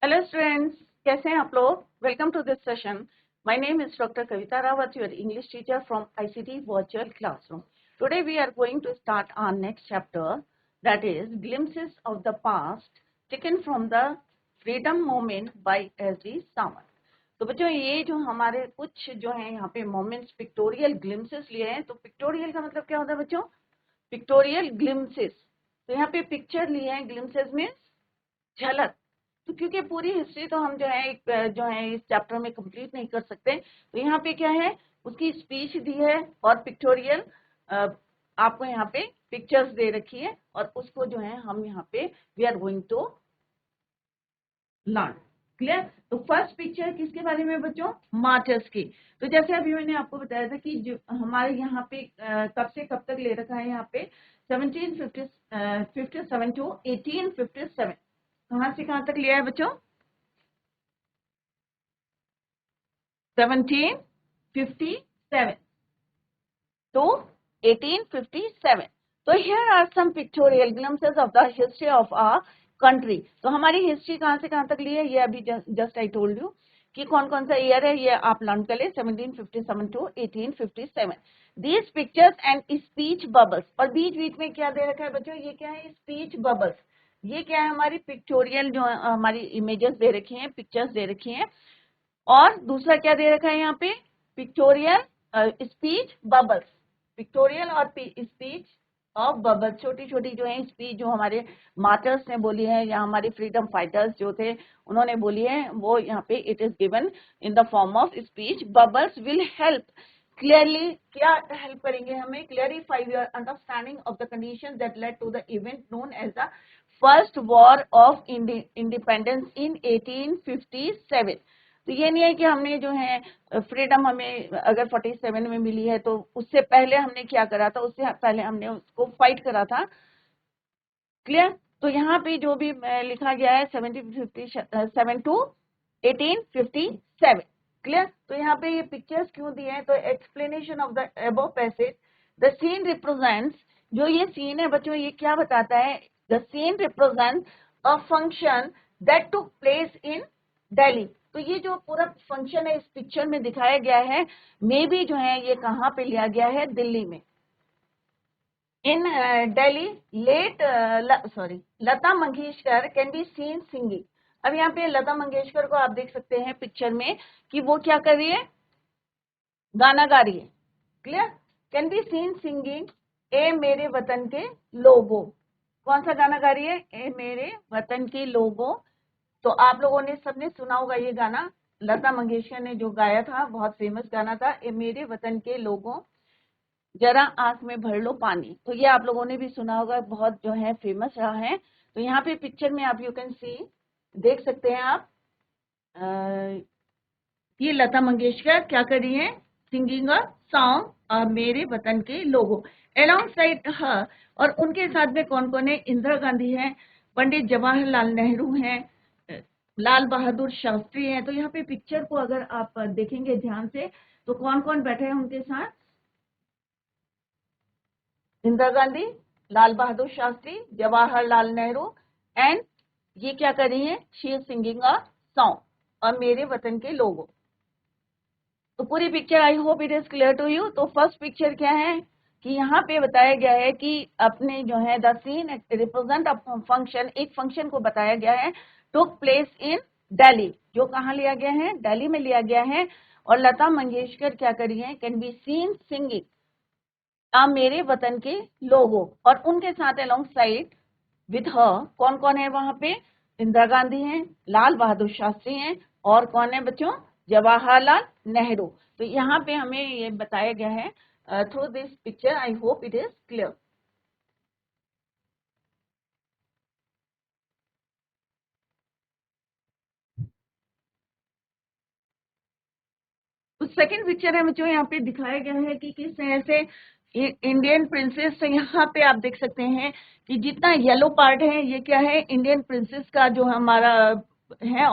Hello students, कैसे हैं आप लोग। Welcome to this session. My name is doctor Kavita Rawat, your English teacher from ICT virtual classroom. Today we are going to start our next chapter, that is glimpses of the past taken from the freedom movement by S D. Sawant. तो बच्चों, ये जो हमारे कुछ जो है यहाँ पे मोमेंट्स पिक्टोरियल ग्लिम्पसेस लिए हैं। तो पिक्टोरियल का मतलब क्या होता है बच्चों? Pictorial glimpses. तो यहाँ पे पिक्चर लिए हैं, ग्लिम्पसेस में झलक। तो क्योंकि पूरी हिस्ट्री तो हम जो है इस चैप्टर में कंप्लीट नहीं कर सकते, तो यहाँ पे क्या है, उसकी स्पीच दी है और पिक्टोरियल आपको यहाँ पे पिक्चर्स दे रखी है, और उसको जो है हम यहाँ पे we are going to learn. Clear? तो फर्स्ट पिक्चर किसके बारे में बच्चों? मार्टर्स की। तो जैसे अभी मैंने आपको बताया था कि जो हमारे यहाँ पे कब से कब तक ले रखा है, यहाँ पे 1757 टू 1857। कहाँ से कहाँ तक लिया है बच्चों? 1757 to 1857. So here are some pictorial glimpses of the history of our country. तो हमारी हिस्ट्री कहाँ से कहाँ तक ली है, ये अभी जस्ट आई टोल्ड यू कि कौन कौन सा ईयर है, ये आप लर्न कर ले। 1757 to 1857. These pictures and speech bubbles, और बीच बीच में क्या दे रखा है बच्चों? ये क्या है? Speech bubbles. ये क्या है? हमारी पिक्टोरियल जो हमारी इमेजेस दे रखी हैं, पिक्चर्स दे रखी हैं। और दूसरा क्या दे रखा है यहाँ पे? Pictorial speech bubbles. पिक्टोरियल और स्पीच ऑफ बबल्स, छोटी छोटी जो है स्पीच जो हमारे मार्टर्स ने बोली है या हमारे फ्रीडम फाइटर्स जो थे उन्होंने बोली है, वो यहाँ पे it is given in the form of speech bubbles. Will help clearly, क्या हेल्प करेंगे हमें? Clarify your understanding of the conditions that led to the event known as the first war of independence in 1857। तो ये नहीं है कि हमने जो है फ्रीडम हमें अगर 47 में मिली है तो उससे पहले हमने क्या करा था, उससे पहले हमने उसको फाइट करा था। क्लियर? तो यहाँ पे जो भी लिखा गया है 1757 टू 1857। क्लियर? तो यहाँ पे ये पिक्चर्स क्यों दिए हैं? तो explanation of the above passage. The scene represents, जो ये सीन है बच्चों, ये क्या बताता है? The scene represents a function that took place in Delhi. तो ये जो पूरा फंक्शन है इस पिक्चर में दिखाया गया है, मे बी जो है ये कहाँ पे लिया गया है? दिल्ली में। In Delhi late Lata Mangeshkar can be seen singing. अब यहाँ पे लता मंगेशकर को आप देख सकते हैं पिक्चर में कि वो क्या कर रही है? गाना गा रही है। Clear? Can be seen singing ए मेरे वतन के लोगों। कौन सा गाना गा रही है? ए मेरे वतन के लोगों। तो आप लोगों ने सबने सुना होगा ये गाना, लता मंगेशकर ने जो गाया था, बहुत फेमस गाना था, ए मेरे वतन के लोगों जरा आंख में भर लो पानी। तो ये आप लोगों ने भी सुना होगा, बहुत जो है फेमस रहा है। तो यहाँ पे पिक्चर में आप यू कैन सी, देख सकते हैं आप, ये लता मंगेशकर क्या कर रही है? सिंगिंग अ सॉन्ग मेरे वतन के लोगों, अलोंग साइड हर। और उनके साथ में कौन कौन है? इंदिरा गांधी है, पंडित जवाहरलाल नेहरू हैं, लाल बहादुर शास्त्री हैं। तो यहाँ पे पिक्चर को अगर आप देखेंगे ध्यान से तो कौन कौन बैठे हैं उनके साथ? इंदिरा गांधी, लाल बहादुर शास्त्री, जवाहरलाल नेहरू, एंड ये क्या कर रही है? She is singing a song और मेरे वतन के लोगों। तो पूरी picture I hope it is clear to you. तो फर्स्ट पिक्चर क्या है कि यहाँ पे बताया गया है कि अपने जो है द सीन रिप्रेजेंट फंक्शन, एक फंक्शन को बताया गया है, टुक प्लेस इन दिल्ली। जो कहाँ लिया गया है? दिल्ली में लिया गया है। और लता मंगेशकर क्या करी है? कैन बी सीन सिंगिंग आ मेरे वतन के लोगों। और उनके साथ अलोंग साइड विद हर कौन कौन है वहां पे? इंदिरा गांधी हैं, लाल बहादुर शास्त्री हैं, और कौन है बच्चों? जवाहरलाल नेहरू। तो यहाँ पे हमें ये बताया गया है through this picture. I hope it is clear. तो सेकंड पिक्चर है बच्चों, यहाँ पे दिखाया गया है कि किस तरह से इंडियन प्रिंसेस। से यहाँ पे आप देख सकते हैं कि जितना येलो पार्ट है ये क्या है? इंडियन प्रिंसेस का जो हमारा है।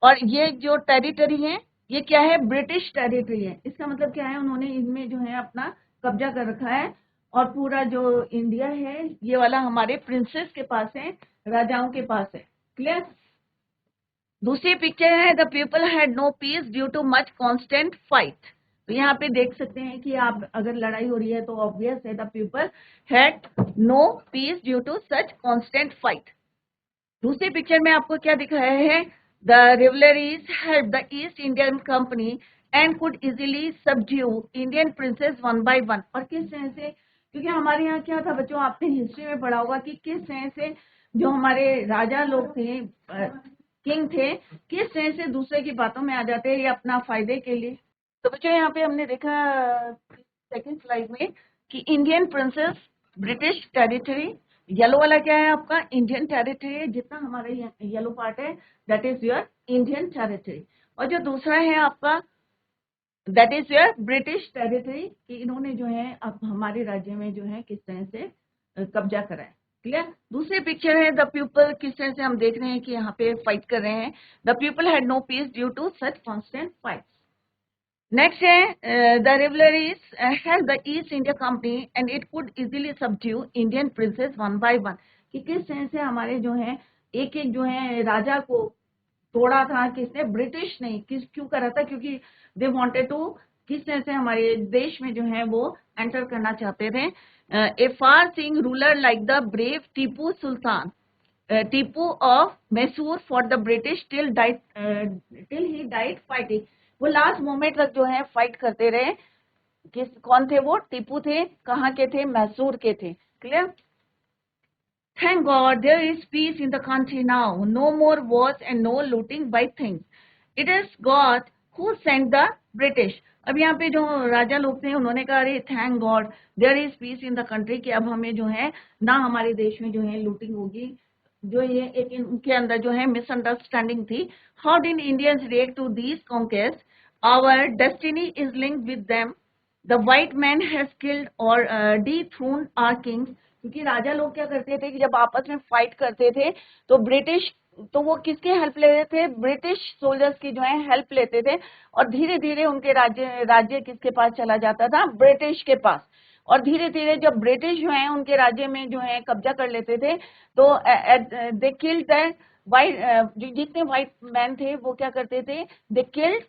और ये जो टेरिटरी है ये क्या है? ब्रिटिश टेरिटरी है। इसका मतलब क्या है? उन्होंने इनमें जो है अपना कब्जा कर रखा है। और पूरा जो इंडिया है ये वाला हमारे प्रिंसेस के पास है, राजाओं के पास है। क्लियर? दूसरी पिक्चर है the people had no peace due to much constant fight. तो यहाँ पे देख सकते हैं कि आप अगर लड़ाई हो रही है तो ऑब्वियस है the people had no peace due to such constant fight. दूसरी पिक्चर में आपको क्या दिखाया है, the rivalries help the East Indian company and could easily subdue Indian princes one by one. और किस तरह से, क्योंकि हमारे यहाँ क्या था बच्चों, आपने हिस्ट्री में पढ़ा होगा कि किस तरह से जो हमारे राजा लोग थे, किंग थे, किस तरह से दूसरे की बातों में आ जाते हैं ये अपना फायदे के लिए। तो बच्चों यहाँ पे हमने देखा सेकंड स्लाइड में कि Indian princess British territory, yellow वाला क्या है आपका इंडियन टेरिटरी है, जितना हमारे येलो पार्ट है that is your Indian territory. और जो दूसरा है आपका that is your British territory, कि इन्होंने जो है अब हमारे राज्य में जो है किस तरह से कब्जा करा है। क्लियर। दूसरी पिक्चर है द पीपल, किस तरह से हम देख रहे हैं कि यहाँ पे फाइट कर रहे हैं, the people had no peace due to such constant fight. Next है the rivalries help the East India company and it could easily subdue Indian princes one by one, कि किस तरह से हमारे जो है एक एक जो है राजा को तोड़ा था, किसने, ब्रिटिश ने। किस क्यों करा था, क्योंकि दे वांटेड टू, किस तरह से हमारे देश में जो है वो एंटर करना चाहते थे। A far seeing ruler like the brave Tipu Sultan, Tipu of Mysore for the British till he died fighting. वो लास्ट मोमेंट तक जो है फाइट करते रहे। किस, कौन थे वो, टीपू थे, कहाँ के थे, मैसूर के थे। Clear. Thank God there is peace in the country now. No more wars and no looting by things. It is God who sent the British. अब यहाँ पे जो राजा लोग थे उन्होंने कहा अरे thank God there is peace in the country, कि अब हमें जो है ना हमारे देश में जो है लूटिंग होगी। जो ये एक इनके अंदर जो है मिसअंडरस्टैंडिंग थी। How did Indians react to these conquest? Our destiny is linked with them. The white man has killed और dethroned our kings। क्योंकि राजा लोग क्या करते थे कि जब आपस में फाइट करते थे तो ब्रिटिश, तो वो किसके हेल्प लेते थे, ब्रिटिश सोल्जर्स की जो है हेल्प लेते थे। और धीरे धीरे उनके राज्य किसके पास चला जाता था, ब्रिटिश के पास। और धीरे धीरे जब ब्रिटिश जो है उनके राज्य में जो है कब्जा कर लेते थे तो दे किल्ड द वाइट, जितने व्हाइट मैन थे वो क्या करते थे, दे किल्ड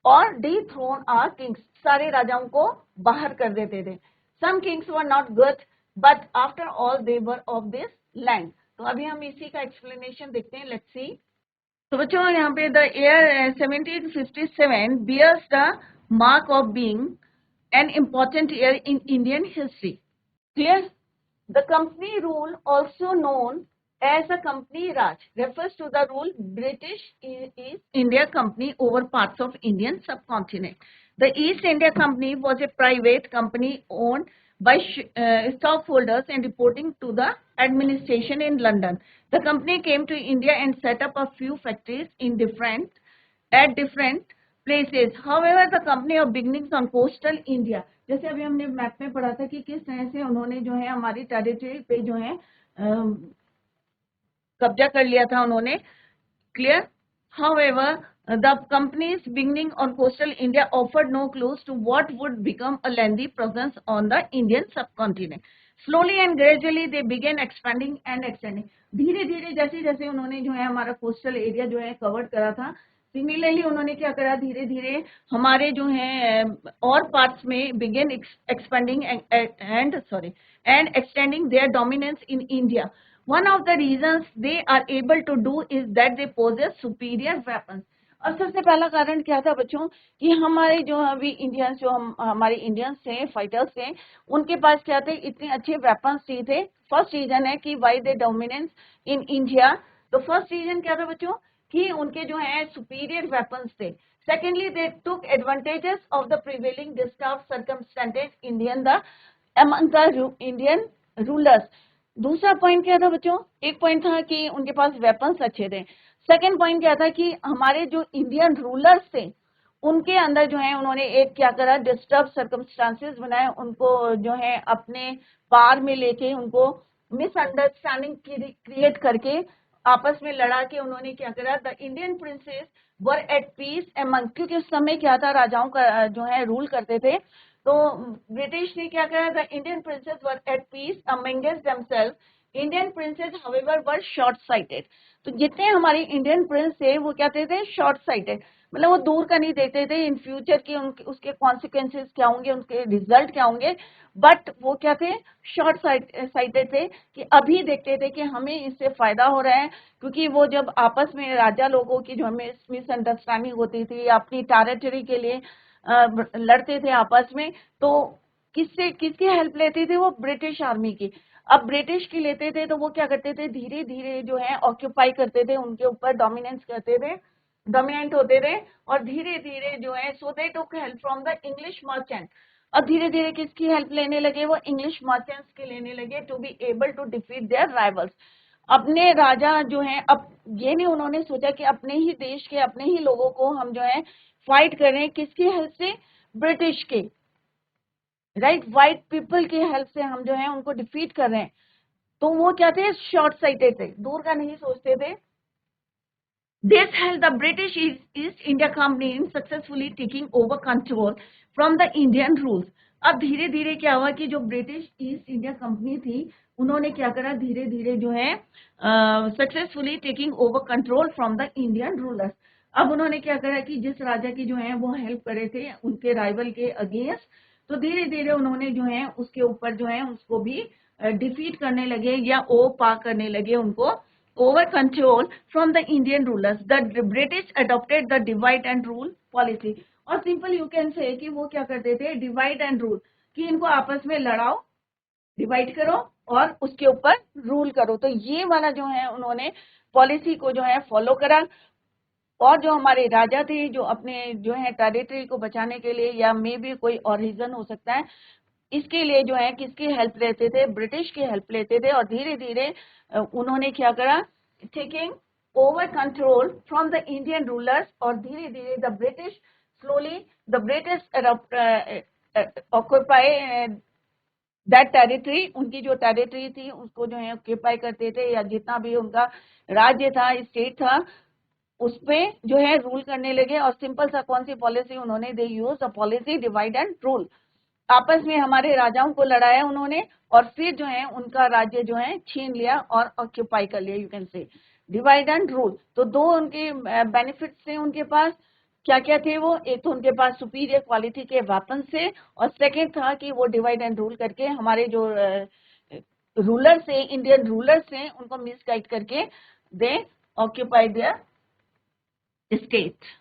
और डिथ्रोन आवर किंग्स, सारे राजाओं को बाहर कर देते थे। Some kings were not good but after all they were of this land. तो अभी हम इसी का एक्सप्लेनेशन देखते हैं, लेट्स सी। तो बच्चों यहाँ पे the year 1757 bears the mark of being an important year in Indian history. Clear? The company rule, also known as the Company Raj, refers to the rule British East India Company over parts of Indian subcontinent. The East India Company was a private company owned by stockholders and reporting to the administration in London. The company came to India and set up a few factories in different places. However, the company of beginnings on coastal India, जैसे अभी हमने map में पढ़ा था कि किस तरह से उन्होंने जो है हमारी टेरिटरी पे जो है कब्जा कर लिया था उन्होंने। Clear. However, the company's beginning on coastal India offered no clues to what would become a lengthy presence on the Indian subcontinent. Slowly and gradually they began expanding and extending. धीरे धीरे जैसे जैसे उन्होंने जो है हमारा कोस्टल एरिया जो है कवर करा था, सिमिलरली उन्होंने क्या करा, धीरे धीरे हमारे जो है और पार्ट्स में began expanding and extending their dominance in India. One of the reasons they are able to do is that they possess superior weapons. और सबसे पहला कारण क्या था बच्चों, कि हमारे जो अभी इंडियंस, जो हमारे इंडियंस थे, फाइटर्स थे, उनके पास क्या थे, इतने अच्छे वेपन्स थे। फर्स्ट रीजन है कि why they dominance in India. तो फर्स्ट रीजन क्या था बच्चों, कि उनके जो है सुपीरियर वेपन्स थे। Secondly they took advantages of the prevailing disturb circumstances among the Indian rulers. दूसरा पॉइंट क्या था बच्चों, एक पॉइंट था कि उनके पास वेपन्स अच्छे थे। सेकंड पॉइंट क्या था कि हमारे जो इंडियन रूलर्स थे उनके अंदर जो है उन्होंने एक क्या करा, डिस्टर्ब सर्कमस्टांसेस बनाए, उनको जो है अपने पार में लेके, उनको मिसअंडरस्टैंडिंग क्रिएट करके आपस में लड़ा के उन्होंने क्या करा, the Indian princes were at peace among, क्योंकि उस समय क्या था, राजाओं का जो है रूल करते थे। तो ब्रिटिश ने क्या करा, the Indian princes were at peace amongst themselves Indian princes however were short sighted. तो जितने हमारे इंडियन प्रिंस थे वो क्या थे शॉर्ट साइटेड, मतलब वो दूर का नहीं देखते थे इन फ्यूचर की उसके कॉन्सिक्वेंसेस क्या होंगे, उनके रिजल्ट क्या होंगे, बट वो क्या थे शॉर्ट साइटेड थे कि अभी देखते थे कि हमें इससे फायदा हो रहा है। क्योंकि वो जब आपस में राजा लोगों की जो हमें मिसअंडरस्टैंडिंग होती थी अपनी टेरिटरी के लिए लड़ते थे आपस में, तो किसकी हेल्प लेते थे वो ब्रिटिश आर्मी की। अब ब्रिटिश की लेते थे तो वो क्या करते थे धीरे धीरे जो है ऑक्यूपाई करते थे, उनके ऊपर डोमिनेंस करते थे, डोमिनेंट होते थे, और धीरे धीरे जो है so they took help from the English merchant. अब धीरे धीरे किसकी हेल्प लेने लगे वो इंग्लिश मर्चेंट्स की लेने लगे to be able to defeat their rivals. अपने राजा जो हैं, अब ये नहीं उन्होंने सोचा कि अपने ही देश के अपने ही लोगों को हम जो है फाइट करें, किसकी हेल्प से, ब्रिटिश के, राइट, व्हाइट पीपल की हेल्प से हम जो है उनको डिफीट कर रहे हैं। तो वो क्या थे शॉर्ट साइटेड थे, दूर का नहीं सोचते थे। This helped the British East India Company in successfully taking over control from the Indian rules. अब धीरे धीरे क्या हुआ कि जो ब्रिटिश ईस्ट इंडिया कंपनी थी उन्होंने क्या करा, धीरे धीरे जो है successfully taking over control from the Indian rulers. अब उन्होंने क्या करा कि जिस राजा की जो है वो हेल्प करे थे उनके राइवल के अगेंस्ट, तो धीरे धीरे उन्होंने जो है उसके ऊपर जो है उसको भी डिफीट करने लगे या ओ पा करने लगे उनको over control from the Indian rulers. The British adopted the divide and rule policy. और सिंपल यू कैन से कि वो क्या करते थे डिवाइड एंड रूल, कि इनको आपस में लड़ाओ, डिवाइड करो और उसके ऊपर रूल करो। तो ये वाला जो है उन्होंने पॉलिसी को जो है फॉलो करा। और जो हमारे राजा थे जो अपने जो है टेरिटरी को बचाने के लिए या मे भी कोई और रीजन हो सकता है, इसके लिए जो है किसकी हेल्प लेते थे, ब्रिटिश की हेल्प लेते थे। और धीरे धीरे उन्होंने क्या करा, taking over control from the Indian rulers, और धीरे धीरे the British slowly the British occupy that territory, उनकी जो टेरिटरी थी उसको जो है ऑक्यूपाई करते थे, या जितना भी उनका राज्य था स्टेट था उस पे जो है रूल करने लगे। और सिंपल सा कौन सी पॉलिसी उन्होंने, they use the policy divide and rule. आपस में हमारे राजाओं को लड़ाया उन्होंने और फिर जो है उनका राज्य जो है छीन लिया और ऑक्यूपाई कर लिया, you can say divide and rule. तो दो उनके बेनिफिट्स थे उनके पास, क्या क्या थे वो, एक तो उनके पास सुपीरियर क्वालिटी के वेपन थे, और सेकेंड था कि वो डिवाइड एंड रूल करके हमारे जो रूलर थे, इंडियन रूलर्स थे, उनको मिसगाइड करके दे occupy there state.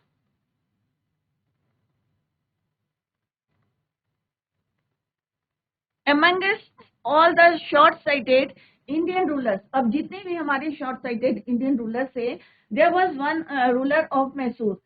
amongst all the short-sighted Indian rulers, अब जितने भी हमारे short-sighted Indian rulers थे, there was one ruler of Mysore.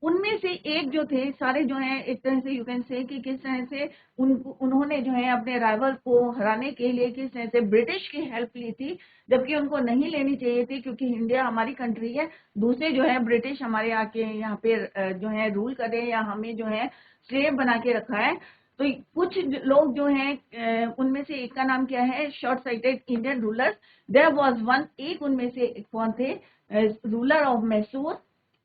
उनमें से एक जो थे, सारे जो है एक तरह से यू कैन से कि किस तरह से उन्होंने जो है अपने राइवल को हराने के लिए किस तरह से ब्रिटिश की हेल्प ली थी, जबकि उनको नहीं लेनी चाहिए थी, क्योंकि इंडिया हमारी कंट्री है, दूसरे जो है ब्रिटिश हमारे आके यहाँ पे जो है रूल कर रहे हैं या हमें जो है स्लेव बना के रखा है। तो कुछ लोग जो हैं उनमें से एक का नाम क्या है, short sighted Indian rulers. There was one, एक उनमें से कौन थे, रूलर ऑफ मैसूर,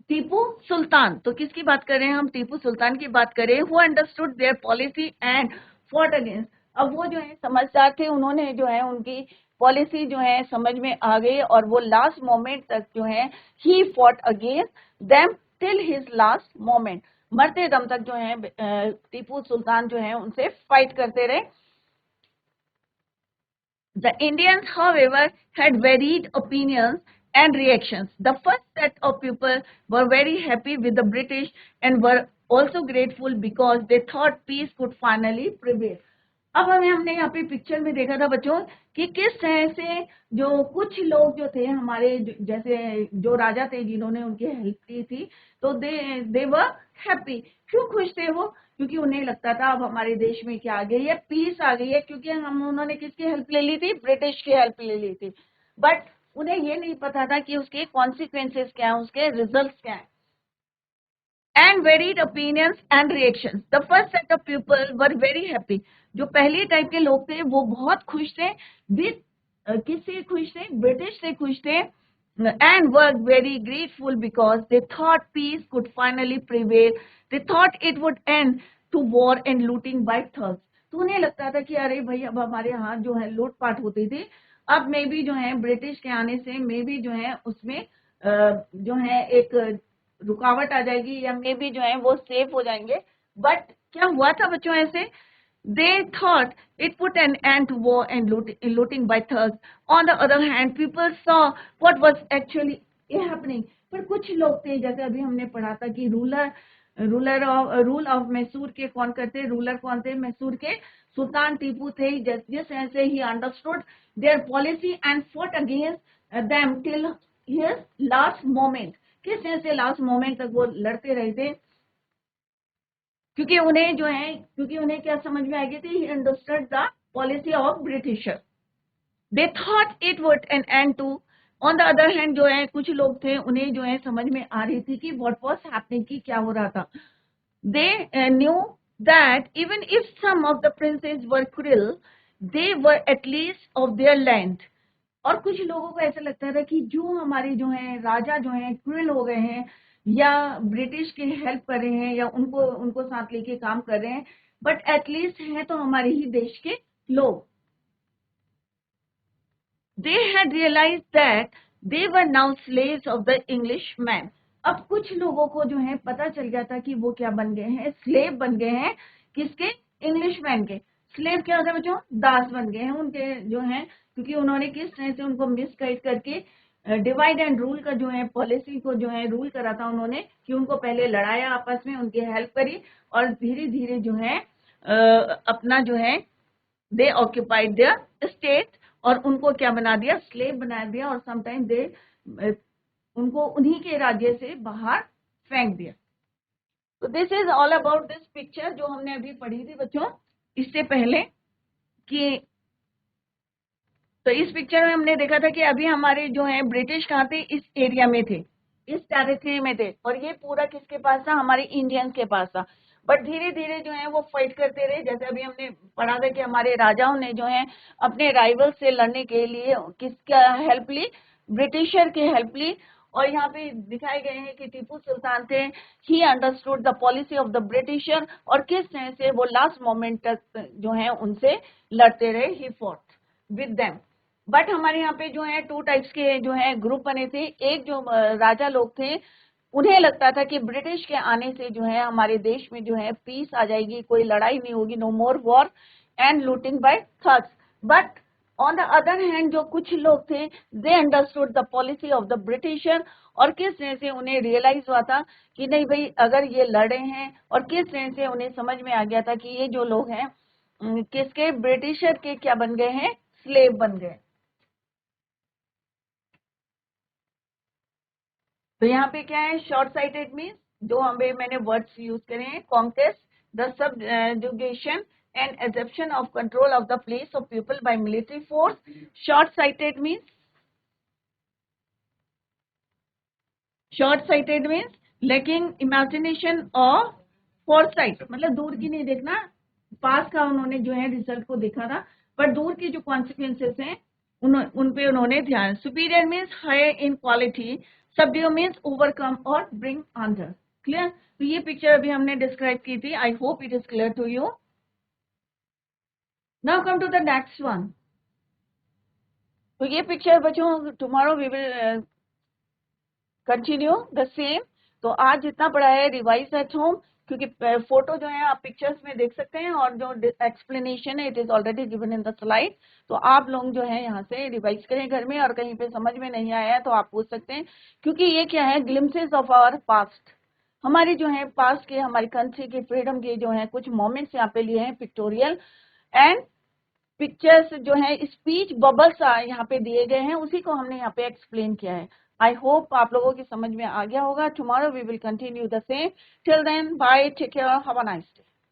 टीपू सुल्तान। तो किसकी बात कर रहे हैं हम, टीपू सुल्तान की बात करें। Who understood their policy and fought against. अब वो जो है समझदार थे, उन्होंने जो है उनकी पॉलिसी जो है समझ में आ गई, और वो लास्ट मोमेंट तक जो है he fought against them till his last moment, मरते दम तक जो है टीपू सुल्तान जो है उनसे फाइट करते रहे। The Indians, however, had varied opinions and reactions. The first set of people were very happy with the British and were also grateful because they thought peace could finally prevail. अब हमने यहाँ पे picture में देखा था बच्चों कि किस तरह से जो कुछ लोग जो थे हमारे जैसे जो राजा थे जिन्होंने उनकी हेल्प की थी, तो दे वर हैप्पी। क्यों खुश थे वो, क्योंकि उन्हें लगता था अब हमारे देश में क्या आ गई है, पीस आ गई है, क्योंकि उन्होंने किसकी हेल्प ले ली थी, ब्रिटिश की हेल्प ले ली थी। बट उन्हें ये नहीं पता था कि उसके कॉन्सिक्वेंसेस क्या है, उसके रिजल्ट क्या है। And varied opinions and reactions. The first set of people were very happy. जो पहले टाइप के लोग थे वो बहुत खुश थे, with किससे खुश थे, ब्रिटिश से खुश थे, and were very grateful because they thought peace could finally prevail. They thought it would end to war and looting by thugs. तो उन्हें लगता था कि अरे भाई अब हमारे यहाँ जो है लूटपाट होती थी, अब मे बी जो है ब्रिटिश के आने से मे बी जो है उसमें जो है एक रुकावट आ जाएगी, या मे बी जो है वो सेफ हो जाएंगे। बट क्या हुआ था बच्चों, ऐसे they thought it put an end to war and looting by thugs. On the other hand, people saw what was actually happening. पर कुछ लोग थे, जैसे अभी हमने पढ़ा था कि रूल ऑफ मैसूर के कौन करते, रूलर कौन थे मैसूर के, सुल्तान टीपू थे। जिस ऐसे he understood their policy and fought against them till his last moment. किस ऐसे लास्ट मोमेंट तक वो लड़ते रहे थे, क्योंकि उन्हें क्या समझ में आ गई थी, he understood the policy of Britisher. They thought it would an end to. On the other hand जो है कुछ लोग थे, उन्हें जो है समझ में आ रही थी कि व्हाट वाज हैपनिंग, की क्या हो रहा था। They knew that even if some of the princes were cruel, they were at least of their land. और कुछ लोगों को ऐसा लगता था कि जो हमारे जो है राजा जो है क्रूअल हो गए हैं, या ब्रिटिश की हेल्प कर रहे हैं, या उनको साथ लेके काम कर रहे हैं, बट एटलीस्ट हैं तो हमारे ही देश के लोग। They had realized that they were now slaves of the Englishman. अब कुछ लोगों को जो है पता चल गया था कि वो क्या बन गए हैं, स्लेव बन गए हैं। किसके? इंग्लिशमैन के। स्लेव क्या होता है बच्चों? दास बन गए हैं उनके जो है, क्योंकि उन्होंने किस तरह से उनको मिसगाइड करके डिवाइड एंड रूल का जो है पॉलिसी को जो है रूल करा था उन्होंने, कि उनको पहले लड़ाया आपस में, उनकी हेल्प करी, और धीरे धीरे जो है अपना जो है दे ऑक्यूपाइड देयर स्टेट, और उनको क्या बना दिया? स्लेव बना दिया, और समटाइम दे उनको उन्हीं के राज्य से बाहर फेंक दिया। तो this is all about this picture जो हमने अभी पढ़ी थी बच्चों इससे पहले। कि तो इस पिक्चर में हमने देखा था कि अभी हमारे जो है ब्रिटिश कहाँ थे? इस एरिया में थे, इस टेरिटरी में थे, और ये पूरा किसके पास था? हमारे इंडियंस के पास था। बट धीरे धीरे जो है वो फाइट करते रहे। जैसे अभी हमने पढ़ा था कि हमारे राजाओं ने जो है अपने राइवल से लड़ने के लिए किसका हेल्प ली? ब्रिटिशर की हेल्प ली। और यहाँ पे दिखाए गए हैं कि टीपू सुल्तान थे, ही understood the policy of the Britisher, और किस तरह से वो लास्ट मोमेंट तक जो है उनसे लड़ते रहे, he fought with them. But हमारे यहाँ पे जो है टू टाइप्स के जो है ग्रुप बने थे। एक जो राजा लोग थे, उन्हें लगता था कि ब्रिटिश के आने से जो है हमारे देश में जो है पीस आ जाएगी, कोई लड़ाई नहीं होगी, no more war and looting by thugs. But on the other hand जो कुछ लोग थे, they understood the policy of the Britisher, और किस तरह से उन्हें रियलाइज हुआ था कि नहीं भाई अगर ये लड़े हैं, और किस तरह से उन्हें समझ में आ गया था कि ये जो लोग हैं किसके? ब्रिटिशर के क्या बन गए हैं? स्लेव बन गए। तो यहाँ पे क्या है? शॉर्ट साइटेड मीन्स जो मैंने वर्ड्स यूज करे हैं, conquest, the subjugation and assumption of control of the place of people by military force. Short sighted means lacking imagination और फोरसाइट, मतलब दूर की नहीं देखना, पास का उन्होंने जो है रिजल्ट को देखा था, पर दूर की जो कॉन्सिक्वेंसेस हैं उन पे उन्होंने ध्यान। Superior means higher in quality, subdue means overcome और ब्रिंग अंडर। क्लियर? तो ये पिक्चर अभी हमने डिस्क्राइब की थी। I hope it is clear to you. Now come to the next one. तो ये पिक्चर बच्चों tomorrow we will continue the same. तो आज जितना पढ़ा है रिवाइज एट होम, क्योंकि फोटो जो है आप पिक्चर्स में देख सकते हैं, और जो एक्सप्लेनेशन है it is already given in the slide. तो आप लोग जो है यहाँ से रिवाइज करें घर में, और कहीं पे समझ में नहीं आया है तो आप पूछ सकते हैं, क्योंकि ये क्या है? ग्लिम्पसेस ऑफ आवर पास्ट, हमारी जो है पास्ट के, हमारी कंट्री के फ्रीडम के जो है कुछ मोमेंट्स यहाँ पे लिए हैं पिक्टोरियल, एंड पिक्चर्स जो है स्पीच बबल्स यहाँ पे दिए गए हैं, उसी को हमने यहाँ पे एक्सप्लेन किया है। आई होप आप लोगों की समझ में आ गया होगा। Tomorrow we will continue the same. Till then bye, take care, have a nice day.